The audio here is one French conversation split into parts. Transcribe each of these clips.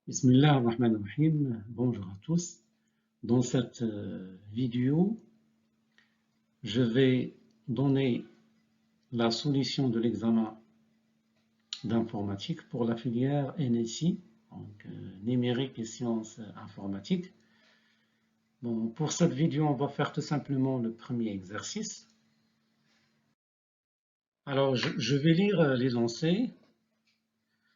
Bismillah ar-Rahman ar-Rahim. Bonjour à tous. Dans cette vidéo, je vais donner la solution de l'examen d'informatique pour la filière NSI, donc numérique et sciences informatiques. Bon, pour cette vidéo, on va faire tout simplement le premier exercice. Alors, je vais lire l'énoncé.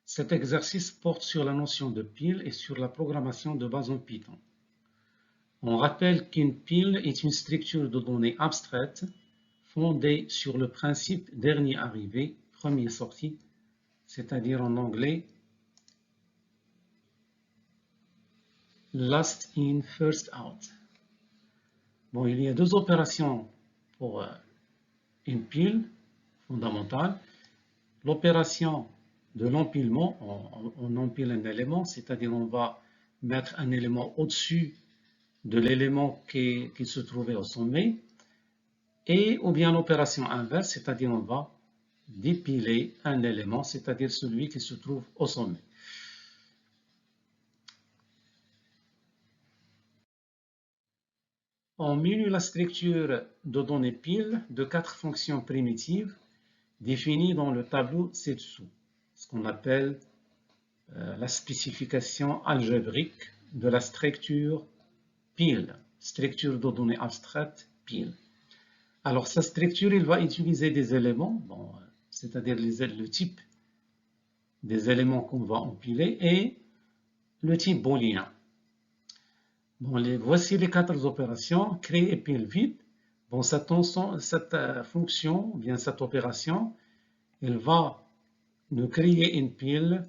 Cet exercice porte sur la notion de pile et sur la programmation de base en Python. On rappelle qu'une pile est une structure de données abstraite fondée sur le principe dernier arrivé, premier sorti, c'est-à-dire en anglais last in, first out. Bon, il y a deux opérations pour une pile fondamentale. L'opération de l'empilement, on empile un élément, c'est-à-dire on va mettre un élément au-dessus de l'élément qui se trouvait au sommet, et ou bien l'opération inverse, c'est-à-dire on va dépiler un élément, c'est-à-dire celui qui se trouve au sommet. On munit la structure de données pile de 4 fonctions primitives définies dans le tableau ci-dessous, ce qu'on appelle la spécification algébrique de la structure pile, structure de données abstraite pile. Alors, sa structure, il va utiliser des éléments, bon, c'est-à-dire le type des éléments qu'on va empiler et le type booléen. Bon, voici les 4 opérations, créer et pile vide. Bon, cette fonction, bien cette opération, elle va nous créer une pile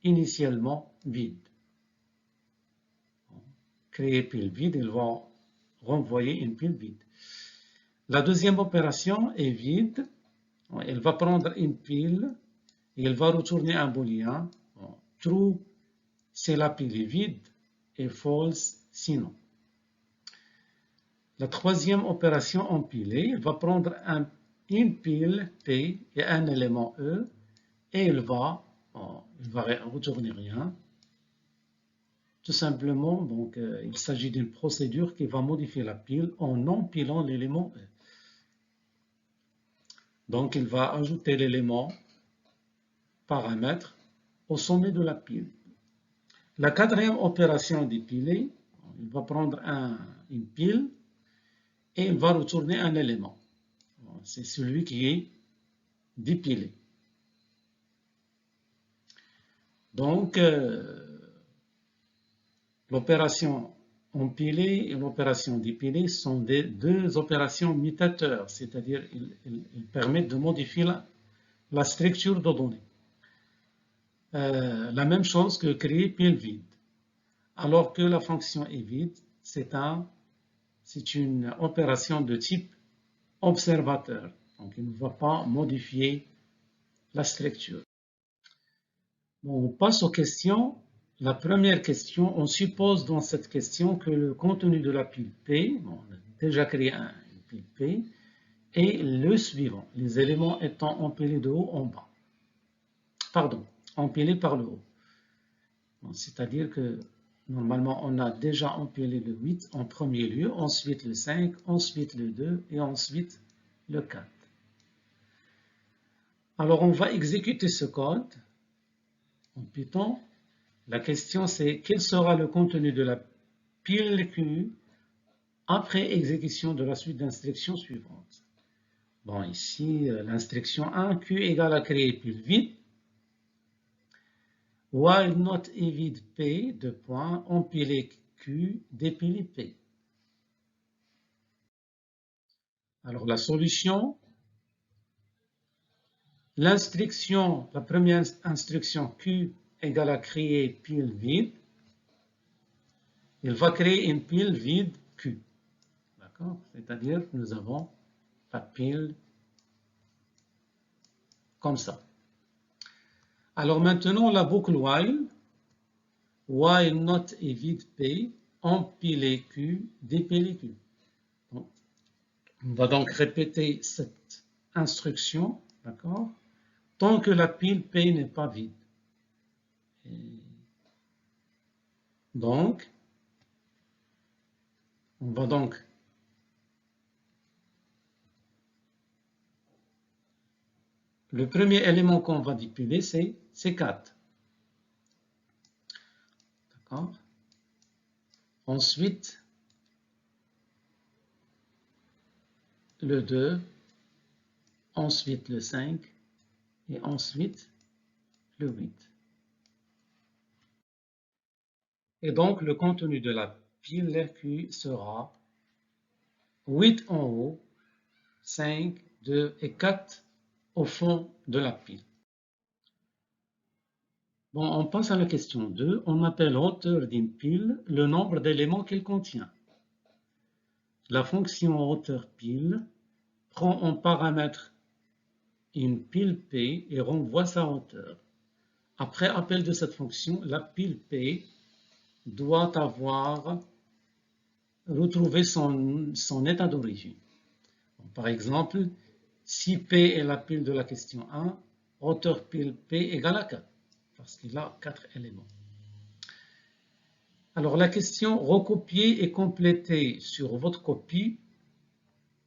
initialement vide. Créer pile vide, elle va renvoyer une pile vide. La deuxième opération est vide. Elle va prendre une pile et elle va retourner un booléen. Bon, true, c'est la pile est vide, et false, sinon. La troisième opération empilée, elle va prendre une pile P et un élément E et elle va retourner rien. Tout simplement, donc, il s'agit d'une procédure qui va modifier la pile en empilant l'élément E. Donc, il va ajouter l'élément paramètre au sommet de la pile. La quatrième opération d'empiler, il va prendre une pile et il va retourner un élément. C'est celui qui est dépilé. Donc, l'opération empiler et l'opération dépiler sont deux opérations mutateurs, c'est-à-dire ils permettent de modifier la structure de données. La même chose que créer pile vide. Alors que la fonction est vide, c'est une opération de type observateur. Donc, il ne va pas modifier la structure. Bon, on passe aux questions. La première question, on suppose dans cette question que le contenu de la pile P, bon, on a déjà créé une pile P, est le suivant, les éléments étant empilés de haut en bas. Pardon, empilés par le haut. Bon, c'est-à-dire que normalement, on a déjà empilé le 8 en premier lieu, ensuite le 5, ensuite le 2 et ensuite le 4. Alors, on va exécuter ce code en Python. La question, c'est quel sera le contenu de la pile Q après exécution de la suite d'instructions suivantes. Bon, ici, l'instruction 1, Q égale à créer pile vide. While not vide P, deux points, empiler Q, dépiler P. Alors, la solution, l'instruction, la première instruction Q égale à créer pile vide. Il va créer une pile vide Q. D'accord? C'est-à-dire que nous avons la pile comme ça. Alors maintenant, la boucle while not vide P, empiler Q, dépiler Q. Bon. On va donc répéter cette instruction, d'accord, tant que la pile P n'est pas vide. Et Donc, on va donc le premier élément qu'on va dipiler, c'est 4. D'accord? Ensuite, le 2, ensuite le 5 et ensuite le 8. Et donc, le contenu de la pile Q sera 8 en haut, 5, 2 et 4 au fond de la pile. Bon, on passe à la question 2. On appelle hauteur d'une pile le nombre d'éléments qu'elle contient. La fonction hauteur pile prend en paramètre une pile P et renvoie sa hauteur. Après appel de cette fonction, la pile P doit avoir retrouvé son état d'origine. Par exemple, si P est la pile de la question 1, hauteur pile P égale à 4, parce qu'il a 4 éléments. Alors la question, recopier et compléter sur votre copie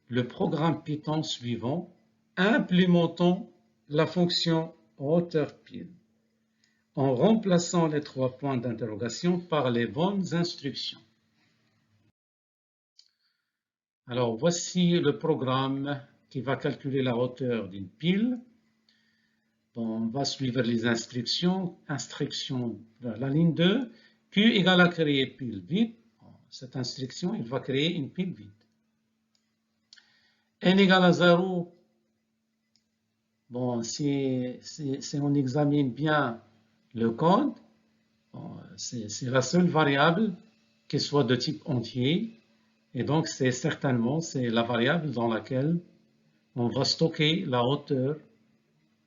le programme Python suivant, implémentant la fonction hauteur pile, en remplaçant les 3 points d'interrogation par les bonnes instructions. Alors voici le programme qui va calculer la hauteur d'une pile. Bon, on va suivre les instructions. Instruction de la ligne 2, Q égale à créer pile vide. Cette instruction, il va créer une pile vide. N égale à 0. Bon, si on examine bien le code, bon, c'est la seule variable qui soit de type entier. Et donc, c'est certainement la variable dans laquelle on va stocker la hauteur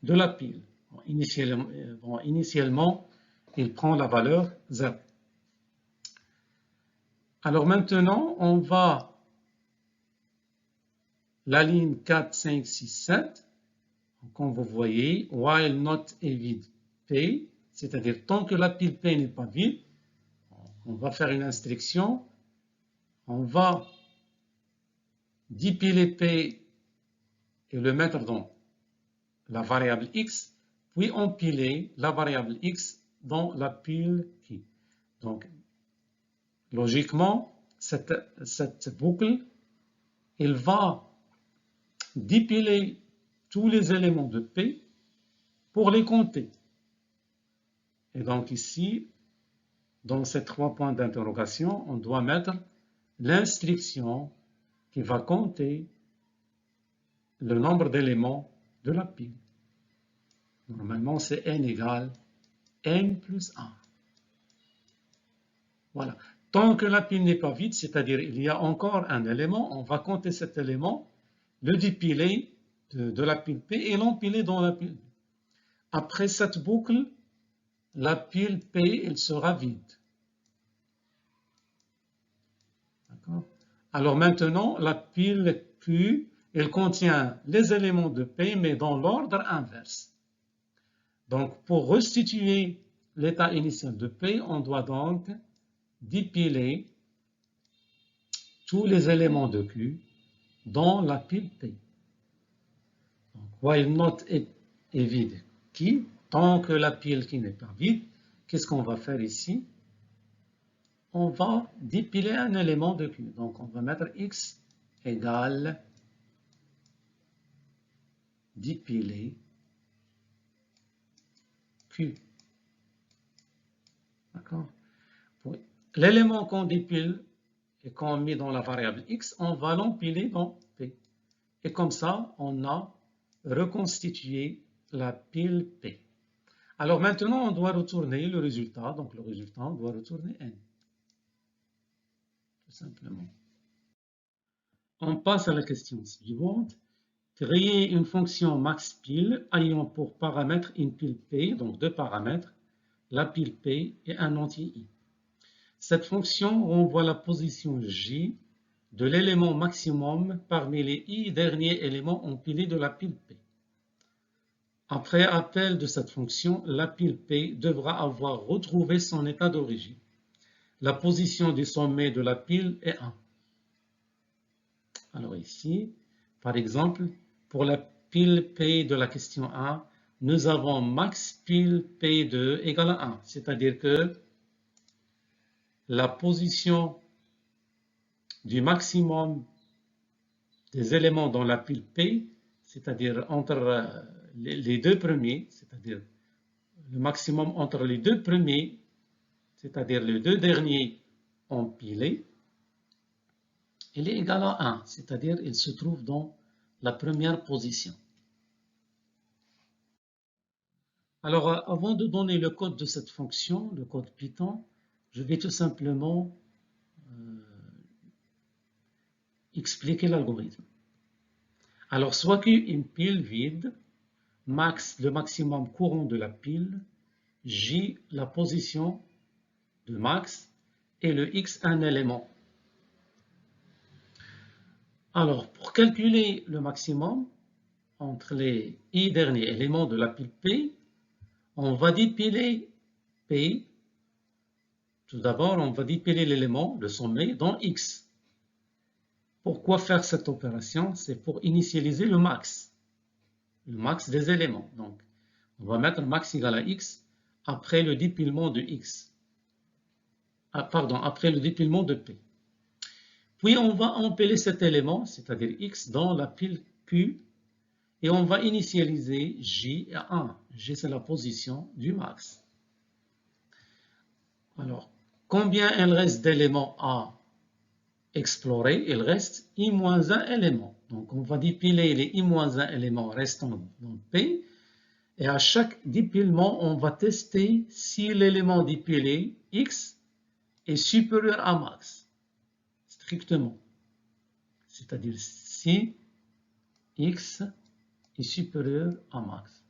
de la pile. Initialement, il prend la valeur 0. Alors maintenant, on va la ligne 4, 5, 6, 7. Comme vous voyez, while not est vide P, c'est-à-dire tant que la pile P n'est pas vide, on va faire une instruction. On va dépiler P et le mettre dans la variable X, puis empiler la variable X dans la pile Q. Donc, logiquement, cette boucle, elle va dépiler tous les éléments de P pour les compter. Et donc ici, dans ces 3 points d'interrogation, on doit mettre l'instruction qui va compter le nombre d'éléments de la pile. Normalement, c'est n égale n plus 1. Voilà. Tant que la pile n'est pas vide, c'est-à-dire il y a encore un élément, on va compter cet élément, le dépiler de la pile P et l'empiler dans la pile. Après cette boucle, la pile P, elle sera vide. Alors maintenant, la pile Q, elle contient les éléments de P, mais dans l'ordre inverse. Donc, pour restituer l'état initial de P, on doit donc dépiler tous les éléments de Q dans la pile P. Donc, while not est vide Q, tant que la pile Q n'est pas vide, qu'est-ce qu'on va faire ici? On va dépiler un élément de Q. Donc, on va mettre X égale dépiler Q. D'accord? L'élément qu'on dépile et qu'on met dans la variable X, on va l'empiler dans P. Et comme ça, on a reconstitué la pile P. Alors maintenant, on doit retourner le résultat. Donc le résultat, on doit retourner N. Tout simplement. On passe à la question suivante. Créer une fonction maxPile ayant pour paramètre une pile P, donc 2 paramètres, la pile P et un entier I. Cette fonction renvoie la position J de l'élément maximum parmi les I derniers éléments empilés de la pile P. Après appel de cette fonction, la pile P devra avoir retrouvé son état d'origine. la position du sommet de la pile est 1. Alors ici, par exemple, pour la pile P de la question 1, nous avons max pile P2 égale à 1, c'est-à-dire que la position du maximum des éléments dans la pile P, c'est-à-dire entre les deux premiers, c'est-à-dire le maximum entre les deux premiers, c'est-à-dire les deux derniers empilés, il est égal à 1, c'est-à-dire il se trouve dans la première position. Alors, avant de donner le code de cette fonction, le code Python, je vais tout simplement expliquer l'algorithme. Alors, soit qu'une pile vide, max, le maximum courant de la pile, J, la position de max, et le X, un élément. Alors, pour calculer le maximum entre les I derniers éléments de la pile P, on va dépiler P. Tout d'abord, on va dépiler l'élément, le sommet, dans X. Pourquoi faire cette opération? C'est pour initialiser le max des éléments. Donc, on va mettre max égal à X après le dépilement de X. Après le dépilement de P. Puis, on va empiler cet élément, c'est-à-dire X, dans la pile Q, et on va initialiser J à 1. J, c'est la position du max. Alors, combien il reste d'éléments à explorer? Il reste I-1 éléments. Donc, on va dépiler les I-1 éléments restants dans P, et à chaque dépilement, on va tester si l'élément dépilé, X, est supérieur à max, strictement. C'est-à-dire si X est supérieur à max.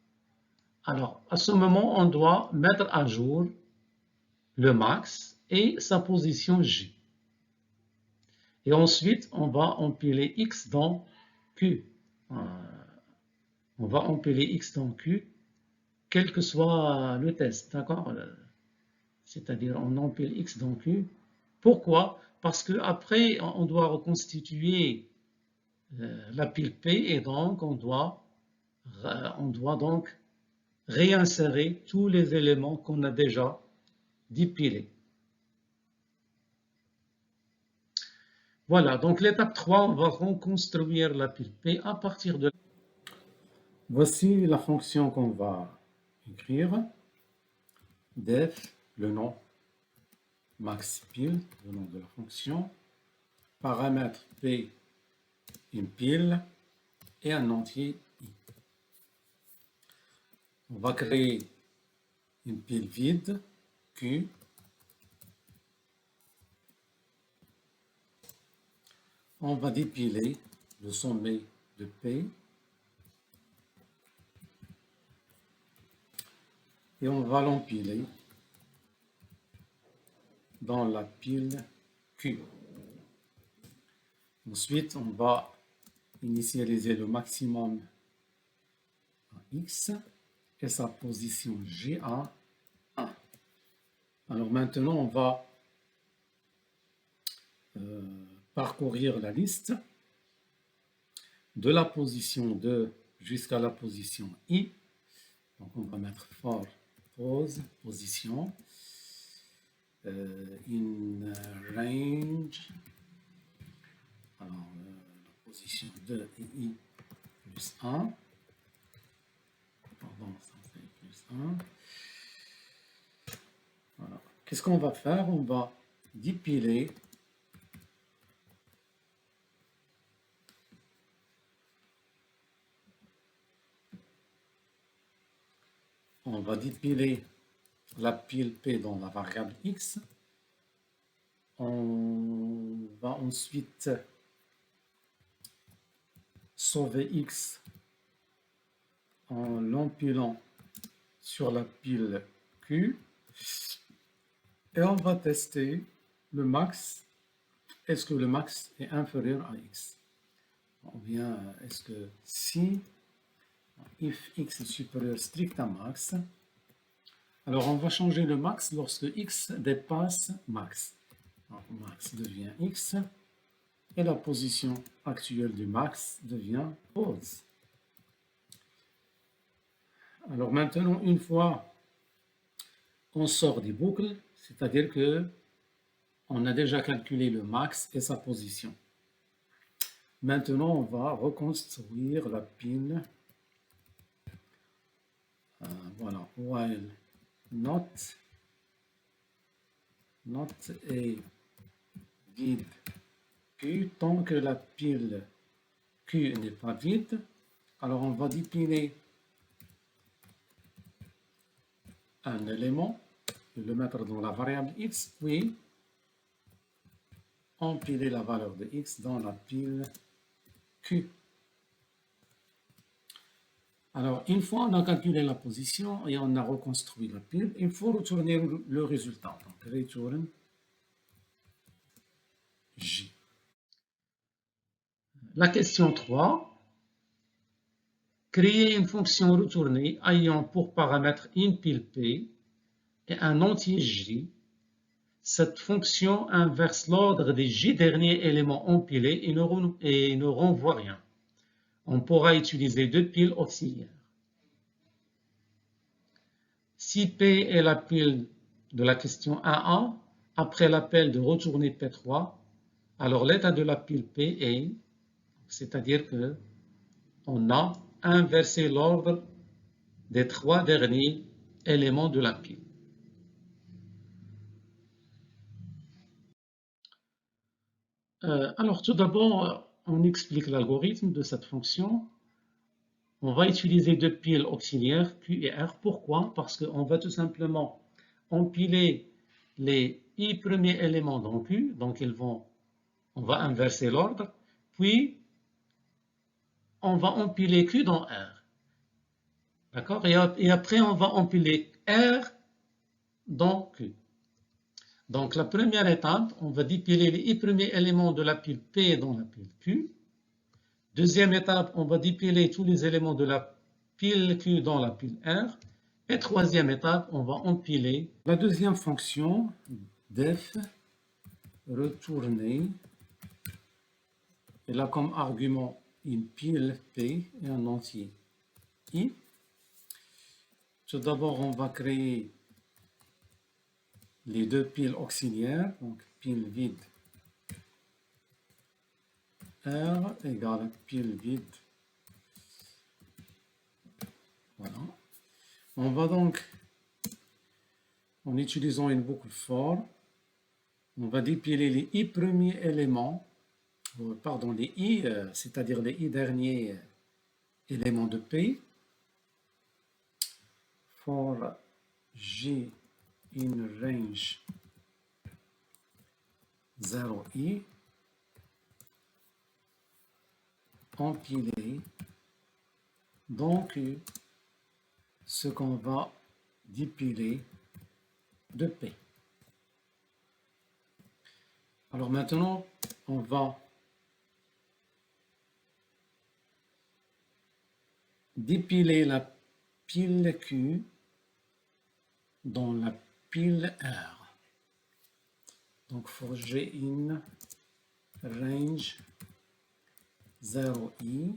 Alors, à ce moment, on doit mettre à jour le max et sa position J. Et ensuite, on va empiler X dans Q. On va empiler X dans Q, quel que soit le test, d'accord? C'est-à-dire, on empile X dans Q. Pourquoi? Parce qu'après, on doit reconstituer la pile P et donc on doit donc réinsérer tous les éléments qu'on a déjà dépilés. Voilà, donc l'étape 3, on va reconstruire la pile P à partir de... Voici la fonction qu'on va écrire. Def, le nom, max pile, le nom de la fonction. Paramètre P, une pile et un entier I. On va créer une pile vide, Q. On va dépiler le sommet de P. Et on va l'empiler dans la pile Q. Ensuite, on va initialiser le maximum à X et sa position G à 1. Alors maintenant, on va parcourir la liste de la position 2 jusqu'à la position I. Donc on va mettre for pose, position, in range, alors la position 2 et I plus 1, pardon, ça fait plus 1. Voilà. Qu'est-ce qu'on va faire? On va dépiler la pile P dans la variable X. On va ensuite sauver X en l'empilant sur la pile Q. Et on va tester le max. Est-ce que le max est inférieur à X? Ou bien est-ce que si if X est supérieur strict à max, alors on va changer le max lorsque X dépasse max. Donc, max devient x et la position actuelle du max devient pause. Alors maintenant, une fois on sort des boucles, c'est-à-dire que on a déjà calculé le max et sa position. Maintenant, on va reconstruire la pile. Voilà, while not est vide Q, tant que la pile Q n'est pas vide, alors on va dépiler un élément, le mettre dans la variable x, puis empiler la valeur de x dans la pile Q. Alors, une fois on a calculé la position et on a reconstruit la pile, il faut retourner le résultat. Donc, return J. La question 3. Créer une fonction retournée ayant pour paramètre une pile P et un entier J. Cette fonction inverse l'ordre des J derniers éléments empilés et ne renvoie rien. On pourra utiliser deux piles auxiliaires. Si P est la pile de la question 1A, après l'appel de retourner P3, alors l'état de la pile P est, c'est-à-dire que on a inversé l'ordre des trois derniers éléments de la pile. Alors tout d'abord, on explique l'algorithme de cette fonction. On va utiliser deux piles auxiliaires Q et R. Pourquoi? Parce qu'on va tout simplement empiler les I premiers éléments dans Q, donc on va inverser l'ordre, puis on va empiler Q dans R. D'accord? Et après, on va empiler R dans Q. Donc la première étape, on va dépiler les I premiers éléments de la pile P dans la pile Q. Deuxième étape, on va dépiler tous les éléments de la pile Q dans la pile R. Et troisième étape, on va empiler la deuxième fonction def retourner. Elle a comme argument une pile P et un entier I. Tout d'abord, on va créer les deux piles auxiliaires, donc pile vide R égale pile vide. Voilà. On va donc, en utilisant une boucle for, on va dépiler les I premiers éléments, pardon, les I, c'est-à-dire les I derniers éléments de P, for J in range 0i, empiler donc ce qu'on va dépiler de P. Alors maintenant, on va dépiler la pile Q dans la pile R. Donc for G in range 0i,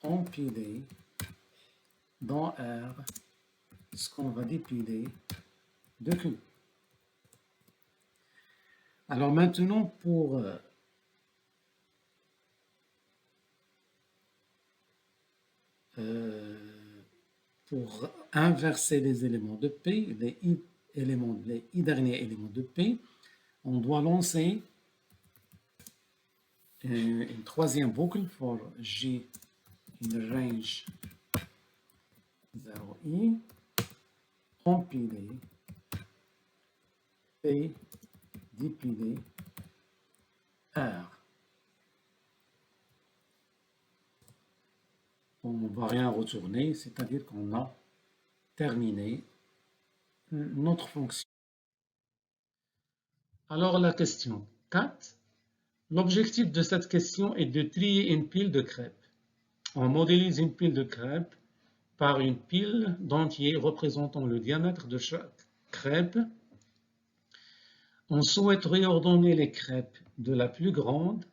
empiler dans R ce qu'on va dépiler de Q. Alors maintenant, pour inverser les éléments de P, les I derniers éléments de P, on doit lancer une troisième boucle for J in range 0i, empiler P dépiler R. On ne va rien retourner, c'est-à-dire qu'on a terminé notre fonction. Alors la question 4. L'objectif de cette question est de trier une pile de crêpes. On modélise une pile de crêpes par une pile d'entiers représentant le diamètre de chaque crêpe. On souhaite réordonner les crêpes de la plus grande,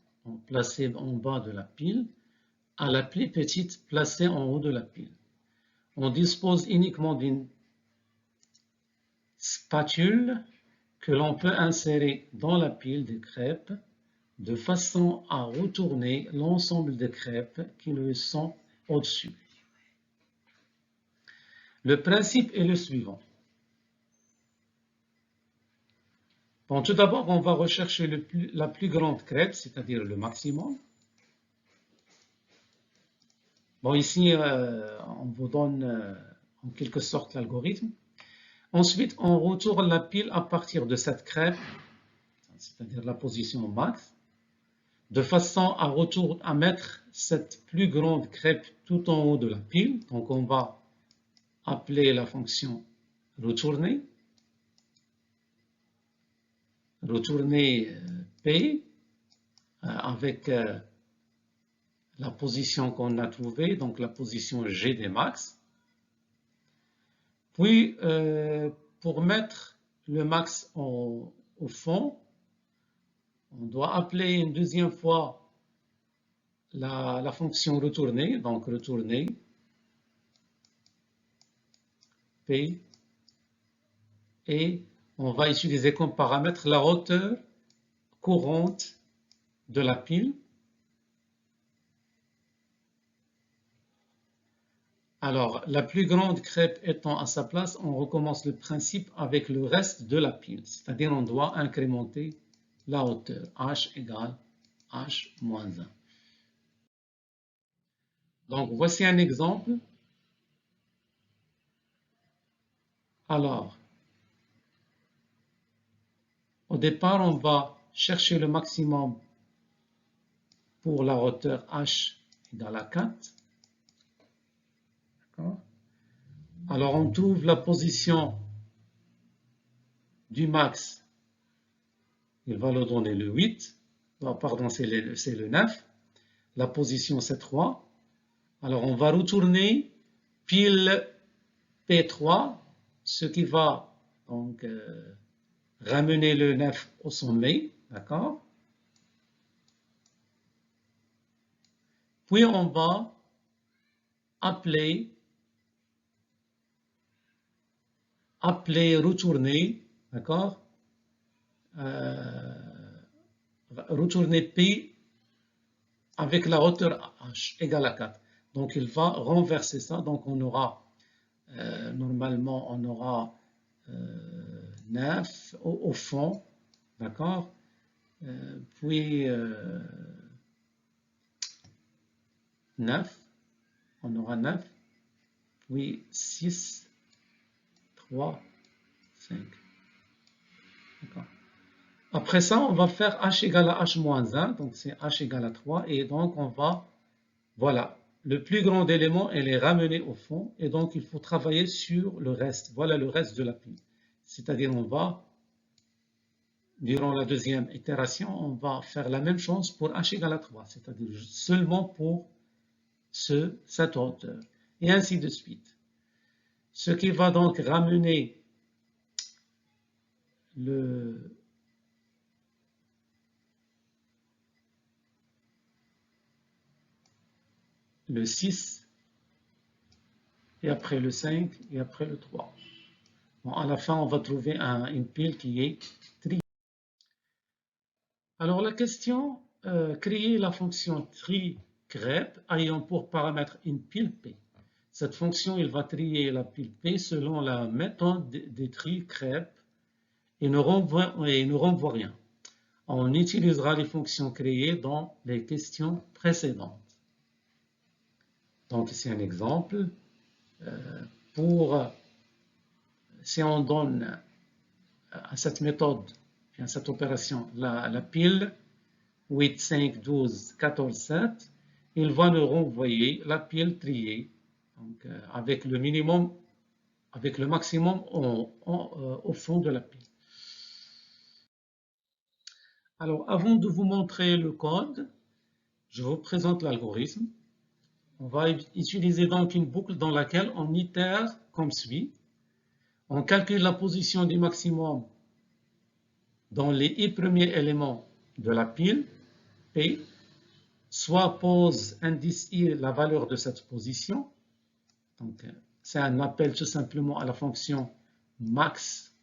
placée en bas de la pile, à la plus petite, placée en haut de la pile. On dispose uniquement d'une spatule que l'on peut insérer dans la pile de crêpes de façon à retourner l'ensemble des crêpes qui lui sont au-dessus. Le principe est le suivant. Bon, tout d'abord, on va rechercher la plus grande crêpe, c'est-à-dire le maximum. Bon, ici, on vous donne en quelque sorte l'algorithme. Ensuite, on retourne la pile à partir de cette crêpe, c'est-à-dire la position max, de façon à mettre cette plus grande crêpe tout en haut de la pile. Donc, on va appeler la fonction retourner, P avec la position qu'on a trouvée, donc la position G des max. Puis, pour mettre le max au fond, on doit appeler une deuxième fois la fonction retourner, donc retourner P, et on va utiliser comme paramètre la hauteur courante de la pile. Alors, la plus grande crêpe étant à sa place, on recommence le principe avec le reste de la pile, c'est-à-dire on doit incrémenter la hauteur, h égale h moins 1. Donc, voici un exemple. Alors, au départ, on va chercher le maximum pour la hauteur h égale à 4. Alors, on trouve la position du max. Il va nous donner le 8. Non, pardon, c'est le 9. La position, c'est 3. Alors, on va retourner pile P3, ce qui va donc ramener le 9 au sommet. D'accord? Puis, on va appeler retourner, d'accord, retourner P avec la hauteur H égale à 4. Donc, il va renverser ça. Donc, on aura, normalement, on aura 9 au fond, d'accord, puis 9, on aura 9, puis 6, 3, 5. Après ça, on va faire h égale à h moins 1, donc c'est h égale à 3, et donc on va, voilà, le plus grand élément, elle est ramenée au fond, et donc il faut travailler sur le reste, voilà le reste de la pile. C'est-à-dire on va, durant la deuxième itération, on va faire la même chose pour h égale à 3, c'est-à-dire seulement pour cette hauteur, et ainsi de suite. Ce qui va donc ramener le 6, et après le 5, et après le 3. Bon, à la fin, on va trouver une pile qui est triée. Alors, la question, créer la fonction tri crêpe ayant pour paramètre une pile P. Cette fonction, il va trier la pile P selon la méthode des tri crêpes et ne renvoie rien. On utilisera les fonctions créées dans les questions précédentes. Donc, ici un exemple. Si on donne à cette méthode, à cette opération, la pile 8, 5, 12, 14, 7, il va nous renvoyer la pile triée, donc, avec le minimum, avec le maximum au fond de la pile. Alors, avant de vous montrer le code, je vous présente l'algorithme. On va utiliser donc une boucle dans laquelle on itère comme suit. On calcule la position du maximum dans les i premiers éléments de la pile P, soit pose indice i la valeur de cette position. Donc, c'est un appel tout simplement à la fonction max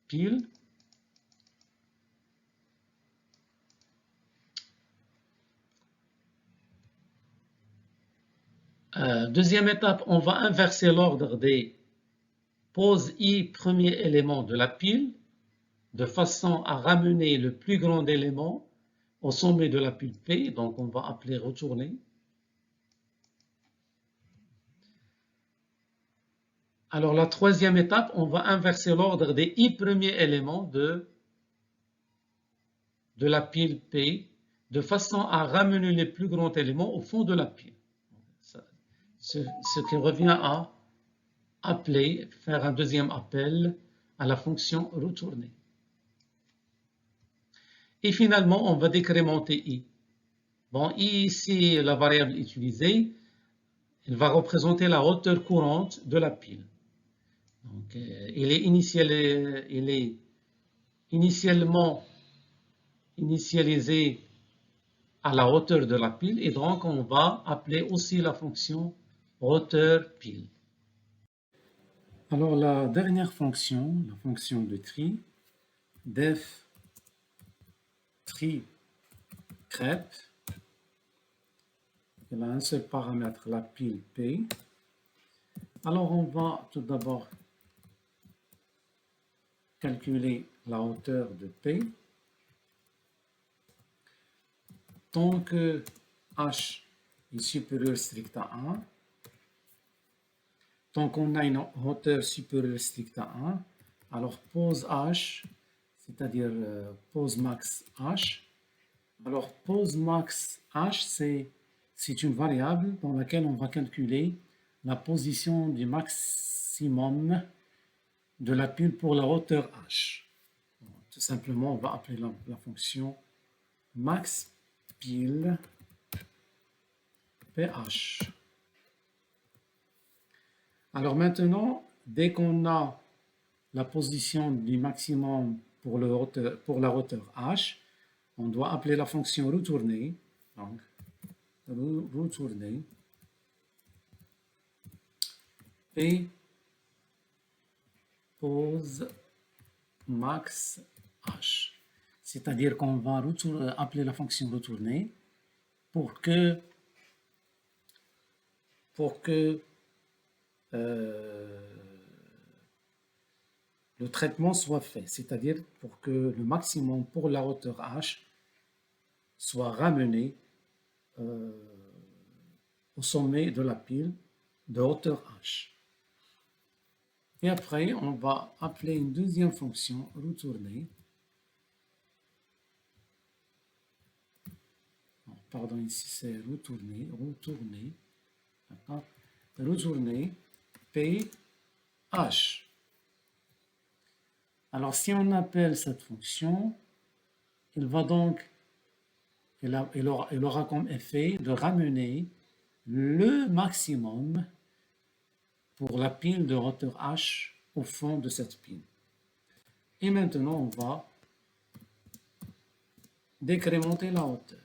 pile. Deuxième étape, on va inverser l'ordre des pose i premier élément de la pile de façon à ramener le plus grand élément au sommet de la pile P. Donc, on va appeler retourner. Alors, la troisième étape, on va inverser l'ordre des i premiers éléments de la pile P de façon à ramener les plus grands éléments au fond de la pile. Ce qui revient à appeler, faire un deuxième appel à la fonction retourner. Et finalement, on va décrémenter i. Bon, i ici, la variable utilisée, elle va représenter la hauteur courante de la pile. Donc, il est initialement initialisé à la hauteur de la pile et donc on va appeler aussi la fonction hauteur pile. Alors la dernière fonction, la fonction de tri, def tri crêpe, elle a un seul paramètre, la pile P. Alors on va tout d'abord calculer la hauteur de P. Tant que h est supérieur strict à 1, tant qu'on a une hauteur supérieure stricte à 1, alors pose h, c'est-à-dire pose max h. Alors pose max h, c'est une variable dans laquelle on va calculer la position du maximum de la pile pour la hauteur h. Tout simplement, on va appeler la fonction max pile ph. Alors maintenant, dès qu'on a la position du maximum pour la hauteur h, on doit appeler la fonction retourner. Donc, retourner et pose max h. C'est-à-dire qu'on va appeler la fonction retourner pour que le traitement soit fait, c'est-à-dire pour que le maximum pour la hauteur h soit ramené au sommet de la pile de hauteur h. Et après, on va appeler une deuxième fonction, retourner. Pardon, ici c'est retourner, d'accord, retourner ph. Alors, si on appelle cette fonction, elle aura comme effet de ramener le maximum pour la pile de hauteur h au fond de cette pile. Et maintenant, on va décrémenter la hauteur.